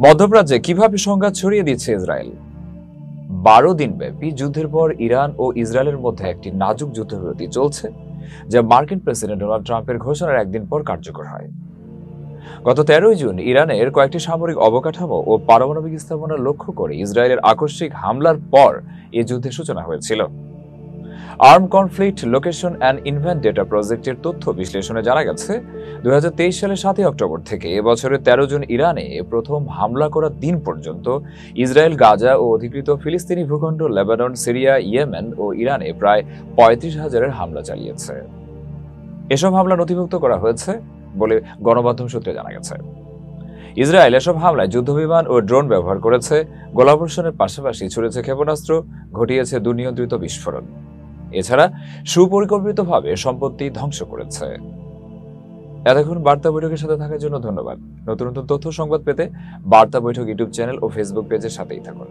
মধ্যপ্রাচ্যে কিভাবে সংঘাত ছড়িয়ে দিচ্ছে ইসরায়েল? 12 দিনব্যাপী যুদ্ধের পর ইরান ও ইসরায়েলের মধ্যে একটি নাজুক যুদ্ধবিরতি চলছে, যা মার্কিন প্রেসিডেন্ট ডোনাল্ড ট্রাম্পের ঘোষণার একদিন পর কার্যকর হয়। গত 13 জুন ইরানের কয়েকটি সামরিক অবকাঠামো ও পারমাণবিক স্থাপনা লক্ষ্য করে ইসরায়েলের আকস্মিক হামলার পর এ যুদ্ধের সূচনা হয়েছিল। Arm conflict location and invent data প্রজেক্টের তথ্য বিশ্লেষণে জানা গেছে, 2023 সালের 7 অক্টোবর থেকে এবছরের 13 জুন ইরানে প্রথম হামলা করার দিন পর্যন্ত ইসরায়েল গাজা ও অধিকৃত ফিলিস্তিনি ভূখণ্ড লেবানন, সিরিয়া, ইয়েমেন ও ইরানে প্রায় 35,000-এর হামলা চালিয়েছে। এসব হামলা নথিভুক্ত করা হয়েছে বলে গণমাধ্যম সূত্রে জানা গেছে। ইসরায়েল এসব হামলায় যুদ্ধবিমান ও ড্রোন ব্যবহার করেছে, গোলাবর্ষণের পাশাপাশি ছুড়েছে ক্ষেপণাস্ত্র, ঘটিয়েছে দুর্নিয়ন্ত্রিত বিস্ফোরণ। এছাড়া সুপরিকল্পিতভাবে সম্পত্তি ধ্বংস করেছে। এতক্ষণ বার্তা বৈঠকের সাথে থাকার জন্য ধন্যবাদ। নতুন নতুন তথ্য সংবাদ পেতে বার্তা বৈঠক ইউটিউব চ্যানেল ও ফেসবুক পেজের সাথেই থাকুন।